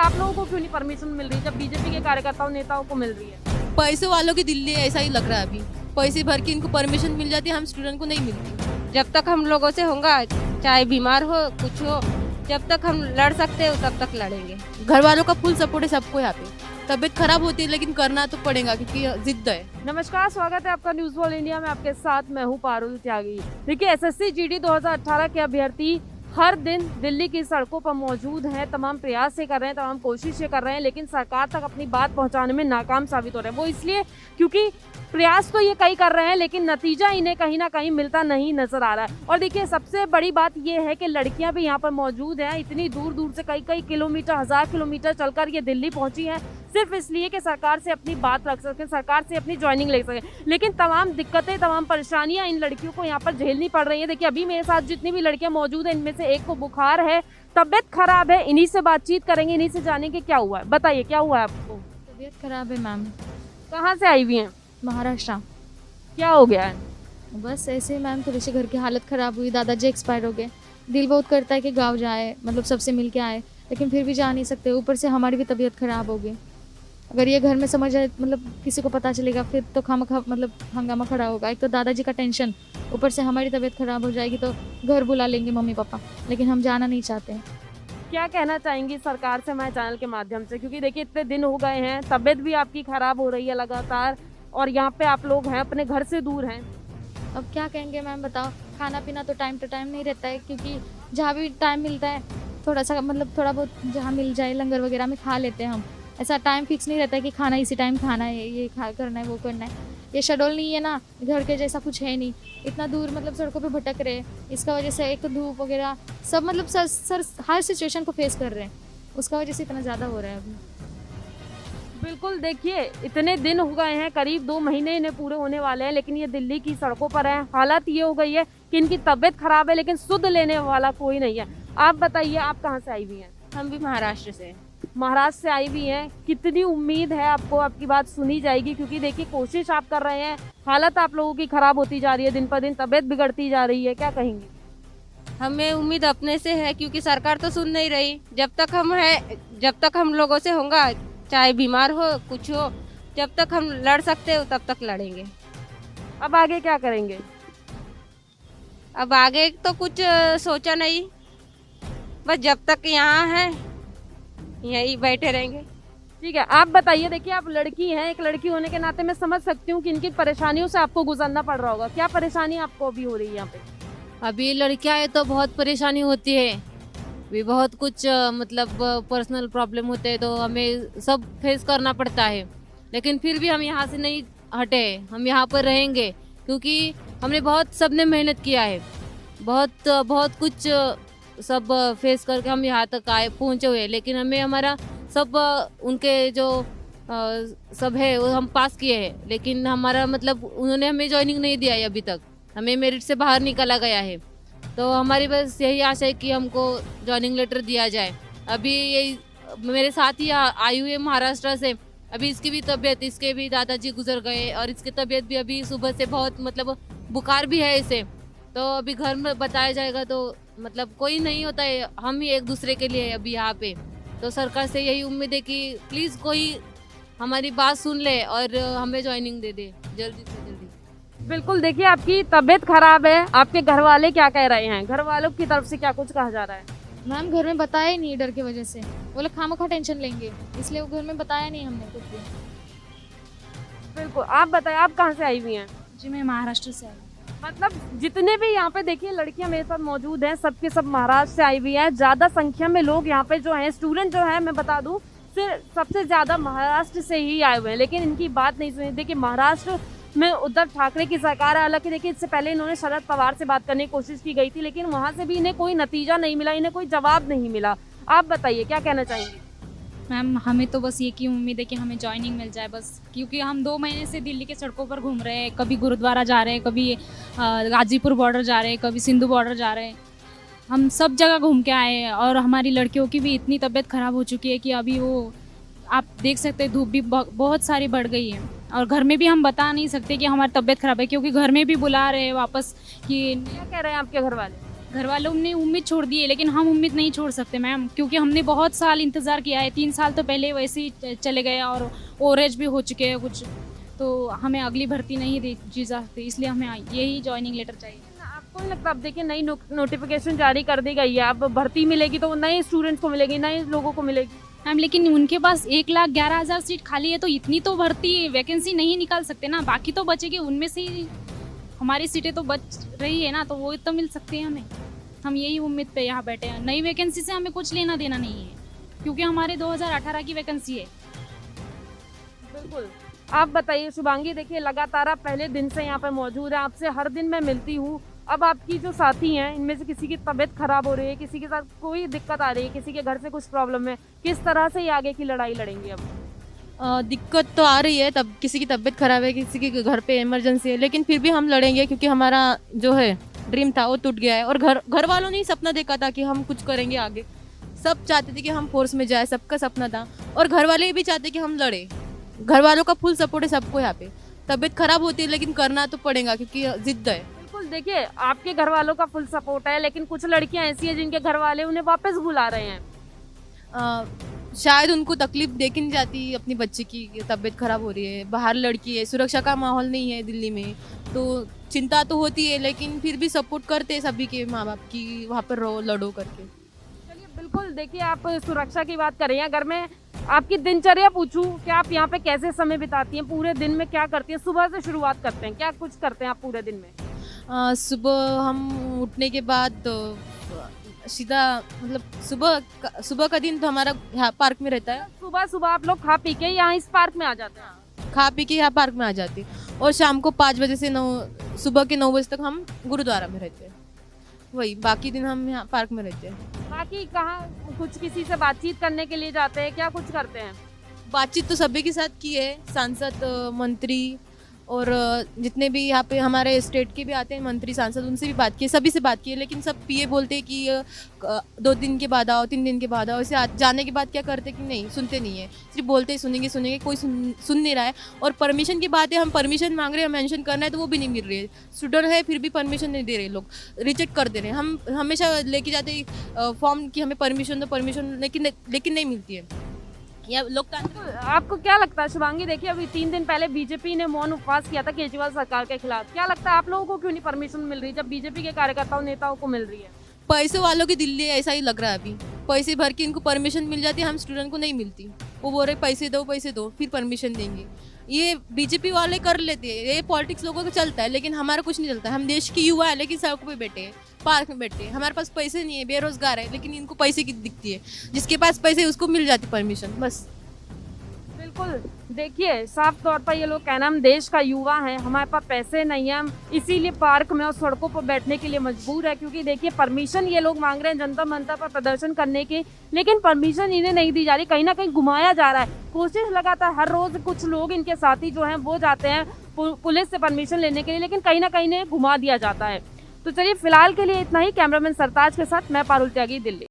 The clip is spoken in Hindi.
आप लोगों को क्यों नहीं परमिशन मिल रही जब बीजेपी के कार्यकर्ताओं नेताओं को मिल रही है? पैसे वालों की दिल्ली है, ऐसा ही लग रहा है अभी। पैसे भर के इनको परमिशन मिल जाती है, हम स्टूडेंट को नहीं मिलती। जब तक हम लोगों से होगा, चाहे बीमार हो कुछ हो, जब तक हम लड़ सकते हो तब तक लड़ेंगे। घर वालों का फुल सपोर्ट है सबको यहाँ पे। तबीयत खराब होती है लेकिन करना तो पड़ेगा क्योंकि जिद्द है। नमस्कार, स्वागत है आपका न्यूज वर्ल्ड इंडिया में। आपके साथ मैं हूँ पारुल त्यागी। देखिए, एसएससी जीडी 2018 के अभ्यर्थी हर दिन दिल्ली की सड़कों पर मौजूद हैं, तमाम प्रयास ये कर रहे हैं, तमाम कोशिशें कर रहे हैं, लेकिन सरकार तक अपनी बात पहुंचाने में नाकाम साबित हो रहे हैं। वो इसलिए क्योंकि प्रयास तो ये कई कर रहे हैं लेकिन नतीजा इन्हें कहीं ना कहीं मिलता नहीं नजर आ रहा है। और देखिए, सबसे बड़ी बात ये है कि लड़कियां भी यहाँ पर मौजूद हैं। इतनी दूर दूर से कई किलोमीटर, 1000 किलोमीटर चलकर ये दिल्ली पहुंची हैं, सिर्फ इसलिए कि सरकार से अपनी बात रख सकें, सरकार से अपनी ज्वाइनिंग ले सकें। लेकिन तमाम दिक्कतें, तमाम परेशानियां इन लड़कियों को यहाँ पर झेलनी पड़ रही हैं। देखिए, अभी मेरे साथ जितनी भी लड़कियां मौजूद हैं, इनमें से एक को बुखार है, तबियत खराब है। इन्हीं से बातचीत करेंगे, इन्हीं से जानेंगे क्या हुआ है। बताइए, क्या हुआ है आपको? तबीयत खराब है मैम। कहाँ से आई हुई हैं? महाराष्ट्र। क्या हो गया है? बस ऐसे ही मैम, थोड़ी सी घर की हालत ख़राब हुई, दादाजी एक्सपायर हो गए। दिल बहुत करता है कि गांव जाए, मतलब सबसे मिल के आए, लेकिन फिर भी जा नहीं सकते। ऊपर से हमारी भी तबीयत ख़राब हो गई। अगर ये घर में समझ आए, मतलब किसी को पता चलेगा फिर तो खामखा मतलब हंगामा खड़ा होगा। एक तो दादाजी का टेंशन, ऊपर से हमारी तबीयत ख़राब हो जाएगी तो घर बुला लेंगे मम्मी पापा, लेकिन हम जाना नहीं चाहते। क्या कहना चाहेंगी सरकार से मैं चैनल के माध्यम से? क्योंकि देखिए, इतने दिन हो गए हैं, तबीयत भी आपकी खराब हो रही है लगातार, और यहाँ पे आप लोग हैं, अपने घर से दूर हैं। अब क्या कहेंगे मैम, बताओ। खाना पीना तो टाइम टू टाइम नहीं रहता है, क्योंकि जहाँ भी टाइम मिलता है थोड़ा सा, मतलब थोड़ा बहुत जहाँ मिल जाए लंगर वगैरह में खा लेते हैं हम। ऐसा टाइम फिक्स नहीं रहता है कि खाना इसी टाइम खाना है, ये खा करना है, वो करना है। ये शेड्यूल नहीं है ना, घर के जैसा कुछ है नहीं। इतना दूर मतलब सड़कों पे भटक रहे हैं, इसका वजह से एक तो धूप वगैरह सब, मतलब सर हर सिचुएशन को फेस कर रहे हैं, उसका वजह से इतना ज़्यादा हो रहा है अभी। बिल्कुल, देखिए, इतने दिन हो गए हैं, करीब 2 महीने इन्हें पूरे होने वाले हैं, लेकिन ये दिल्ली की सड़कों पर हैं। हालत ये हो गई है कि इनकी तबीयत खराब है, लेकिन सुध लेने वाला कोई नहीं है। आप बताइए, आप कहाँ से आई हुई हैं? हम भी महाराष्ट्र से। महाराष्ट्र से आई हुई हैं। कितनी उम्मीद है आपको आपकी बात सुनी जाएगी? क्योंकि देखिए, कोशिश आप कर रहे हैं, हालत आप लोगों की खराब होती जा रही है, दिन पर दिन तबीयत बिगड़ती जा रही है, क्या कहेंगी? हमें उम्मीद अपने से है, क्योंकि सरकार तो सुन नहीं रही। जब तक हम लोगों से होगा, चाहे बीमार हो कुछ हो, जब तक हम लड़ सकते हो तब तक लड़ेंगे। अब आगे क्या करेंगे? अब आगे तो कुछ सोचा नहीं, बस जब तक यहाँ है यहीं बैठे रहेंगे। ठीक है, आप बताइए। देखिए, आप लड़की हैं, एक लड़की होने के नाते मैं समझ सकती हूँ कि इनकी परेशानियों से आपको गुजरना पड़ रहा होगा। क्या परेशानी आपको अभी हो रही है यहाँ पे? अभी लड़कियां है तो बहुत परेशानी होती है, भी बहुत कुछ मतलब पर्सनल प्रॉब्लम होते हैं तो हमें सब फेस करना पड़ता है। लेकिन फिर भी हम यहाँ से नहीं हटे, हम यहाँ पर रहेंगे क्योंकि हमने सबने मेहनत किया है, बहुत कुछ सब फेस करके हम यहाँ तक पहुँचे हुए हैं। लेकिन हमें हमारा सब उनके जो सब है वो हम पास किए हैं, लेकिन हमारा मतलब उन्होंने हमें ज्वाइनिंग नहीं दिया है अभी तक, हमें मेरिट से बाहर निकाला गया है। तो हमारी बस यही आशा है कि हमको ज्वाइनिंग लेटर दिया जाए। अभी यही मेरे साथ ही आई हुई है महाराष्ट्र से, अभी इसकी भी तबीयत, इसके भी दादाजी गुजर गए और इसकी तबीयत भी अभी सुबह से बहुत मतलब बुखार भी है इसे। तो अभी घर में बताया जाएगा तो मतलब कोई नहीं होता है, हम ही एक दूसरे के लिए अभी यहाँ पे। तो सरकार से यही उम्मीद है कि प्लीज़ कोई हमारी बात सुन ले और हमें ज्वाइनिंग दे दे जल्दी से जल्दी। बिल्कुल, देखिए, आपकी तबीयत खराब है, आपके घर वाले क्या कह रहे हैं? घर वालों की तरफ से क्या कुछ कहा जा रहा है? मैम, घर में बताया ही नहीं, डर की वजह से। वो लोग खामखा टेंशन लेंगे, इसलिए वो घर में बताया नहीं हमने कुछ भी। बिल्कुल, आप बताइए, आप कहाँ से आई हुई हैं? जी, मैं महाराष्ट्र से आई। मतलब जितने भी यहाँ पे देखिए लड़कियां मेरे साथ मौजूद हैं, सबके सब महाराष्ट्र से आई हुई हैं। ज़्यादा संख्या में लोग यहाँ पे जो हैं, स्टूडेंट जो है, मैं बता दूँ, सिर्फ सबसे ज़्यादा महाराष्ट्र से ही आए हुए हैं, लेकिन इनकी बात नहीं सुनी। देखिए, महाराष्ट्र में उद्धव ठाकरे की सरकार है। हालांकि देखिए, इससे पहले इन्होंने शरद पवार से बात करने की कोशिश की गई थी, लेकिन वहाँ से भी इन्हें कोई नतीजा नहीं मिला, इन्हें कोई जवाब नहीं मिला। आप बताइए, क्या कहना चाहेंगे? मैम, हमें तो बस ये की उम्मीद है कि हमें ज्वाइनिंग मिल जाए बस, क्योंकि हम 2 महीने से दिल्ली के सड़कों पर घूम रहे हैं। कभी गुरुद्वारा जा रहे हैं, कभी गाजीपुर बॉर्डर जा रहे हैं, कभी सिंधु बॉर्डर जा रहे हैं। हम सब जगह घूम के आए हैं और हमारी लड़कियों की भी इतनी तबीयत ख़राब हो चुकी है कि अभी वो आप देख सकते हैं, धूप भी बहुत सारी बढ़ गई है। और घर में भी हम बता नहीं सकते कि हमारी तबीयत ख़राब है, क्योंकि घर में भी बुला रहे हैं वापस कि क्या कह रहे हैं आपके घर वाले? घर वालों ने उम्मीद छोड़ दी है, लेकिन हम उम्मीद नहीं छोड़ सकते मैम, क्योंकि हमने बहुत साल इंतज़ार किया है। 3 साल तो पहले वैसे ही चले गए और ओवरेज भी हो चुके हैं कुछ, तो हमें अगली भर्ती नहीं दी जा सकती, इसलिए हमें यही ज्वाइनिंग लेटर चाहिए। आपको नहीं लगता, अब देखिए नई नोटिफिकेशन जारी कर दी गई है, अब भर्ती मिलेगी तो नए स्टूडेंट्स को मिलेगी, नए लोगों को मिलेगी। मैम लेकिन उनके पास 1,11,000 सीट खाली है, तो इतनी तो भर्ती वैकेंसी नहीं निकाल सकते ना, बाकी तो बचेगी, उनमें से ही हमारी सीटें तो बच रही है ना, तो वो तो मिल सकती है हमें। हम यही उम्मीद पे यहाँ बैठे हैं, नई वैकेंसी से हमें कुछ लेना देना नहीं है, क्योंकि हमारे 2018 की वैकेंसी है। बिल्कुल। आप बताइए शुभांगी, देखिए लगातार आप पहले दिन से यहाँ पे मौजूद हैं, आपसे हर दिन मैं मिलती हूँ। अब आपकी जो साथी हैं इनमें से किसी की तबीयत खराब हो रही है, किसी के साथ कोई दिक्कत आ रही है, किसी के घर से कुछ प्रॉब्लम है, किस तरह से ये आगे की लड़ाई लड़ेंगे अब? दिक्कत तो आ रही है, तब किसी की तबीयत खराब है, किसी के घर पे इमरजेंसी है, लेकिन फिर भी हम लड़ेंगे, क्योंकि हमारा जो है ड्रीम था वो टूट गया है। और घर वालों ने ही सपना देखा था कि हम कुछ करेंगे आगे, सब चाहते थे कि हम फोर्स में जाए, सबका सपना था, और घर वाले भी चाहते कि हम लड़े। घर वालों का फुल सपोर्ट है सबको यहाँ पे। तबीयत खराब होती है लेकिन करना तो पड़ेगा, क्योंकि जिद्द है। बिल्कुल, देखिए आपके घर वालों का फुल सपोर्ट है, लेकिन कुछ लड़कियां ऐसी हैं जिनके घर वाले उन्हें वापस बुला रहे हैं। शायद उनको तकलीफ देख नहीं जाती अपनी बच्चे की तबीयत खराब हो रही है, बाहर लड़की है, सुरक्षा का माहौल नहीं है दिल्ली में, तो चिंता तो होती है, लेकिन फिर भी सपोर्ट करते हैं सभी के माँ बाप की, वहाँ पर रहो लड़ो करके। चलिए बिल्कुल, देखिए आप सुरक्षा की बात कर रही हैं, अगर मैं आपकी दिनचर्या पूछूं कि आप यहाँ पे कैसे समय बिताती हैं, पूरे दिन में क्या करती हैं? सुबह से शुरुआत करते हैं, क्या कुछ करते हैं आप पूरे दिन में? सुबह हम उठने के बाद सीधा मतलब सुबह का दिन तो हमारा यहाँ पार्क में रहता है। सुबह सुबह आप लोग खा पी के यहाँ इस पार्क में आ जाते हैं? खा पी के यहाँ पार्क में आ जाते हैं, और शाम को 5 बजे से सुबह के 9 बजे तक हम गुरुद्वारा में रहते हैं। वही बाकी दिन हम यहाँ पार्क में रहते हैं। बाकी कहाँ कुछ किसी से बातचीत करने के लिए जाते हैं, क्या कुछ करते हैं? बातचीत तो सभी के साथ की है, सांसद, मंत्री और जितने भी यहाँ पे हमारे स्टेट के भी आते हैं मंत्री सांसद, उनसे भी बात की है, सभी से बात की है, लेकिन सब ये बोलते हैं कि 2 दिन के बाद आओ, 3 दिन के बाद आओ। ऐसे जाने के बाद क्या करते कि नहीं सुनते नहीं है, सिर्फ बोलते ही सुनेंगे, कोई सुन नहीं रहा है। और परमिशन की बात है, हम परमिशन मांग रहे हैं, मेंशन करना है तो वो भी नहीं मिल रही है। स्टूडेंट है फिर भी परमिशन नहीं दे रहे, लोग रिजेक्ट कर दे रहे हैं। हम हमेशा लेके जाते फॉर्म कि हमें परमिशन दो, परमिशन लेकिन नहीं मिलती है। या लोकतांत्रिक आपको क्या लगता है शुभांगी, देखिए अभी 3 दिन पहले बीजेपी ने मौन उपवास किया था केजरीवाल सरकार के खिलाफ, क्या लगता है आप लोगों को क्यों नहीं परमिशन मिल रही जब बीजेपी के कार्यकर्ताओं नेताओं को मिल रही है? पैसे वालों की दिल्ली ऐसा ही लग रहा है। अभी पैसे भर के इनको परमिशन मिल जाती है, हम स्टूडेंट को नहीं मिलती। वो बोल रहे पैसे दो फिर परमिशन देंगे। ये बीजेपी वाले कर लेते हैं, ये पॉलिटिक्स लोगों का चलता है, लेकिन हमारा कुछ नहीं चलता। हम देश के युवा है लेकिन सड़कों पे बैठे हैं, पार्क में बैठे हैं। हमारे पास पैसे नहीं है, बेरोजगार है, लेकिन इनको पैसे की दिखती है। जिसके पास पैसे है उसको मिल जाती परमिशन, बस। बिल्कुल, देखिए साफ तौर पर ये लोग कहना, हम देश का युवा है, हमारे पास पैसे नहीं है, हम इसीलिए पार्क में और सड़कों पर बैठने के लिए मजबूर है। क्योंकि देखिए परमिशन ये लोग मांग रहे हैं जनता मंतर पर प्रदर्शन करने की, लेकिन परमिशन इन्हें नहीं दी जा रही, कहीं ना कहीं घुमाया जा रहा है। कोशिश लगातार हर रोज कुछ लोग इनके साथी जो हैं वो जाते हैं पुलिस से परमिशन लेने के लिए, लेकिन कहीं ना कहीं इन्हें घुमा दिया जाता है। तो चलिए फिलहाल के लिए इतना ही। कैमरामैन सरताज के साथ मैं पारुल त्यागी, दिल्ली।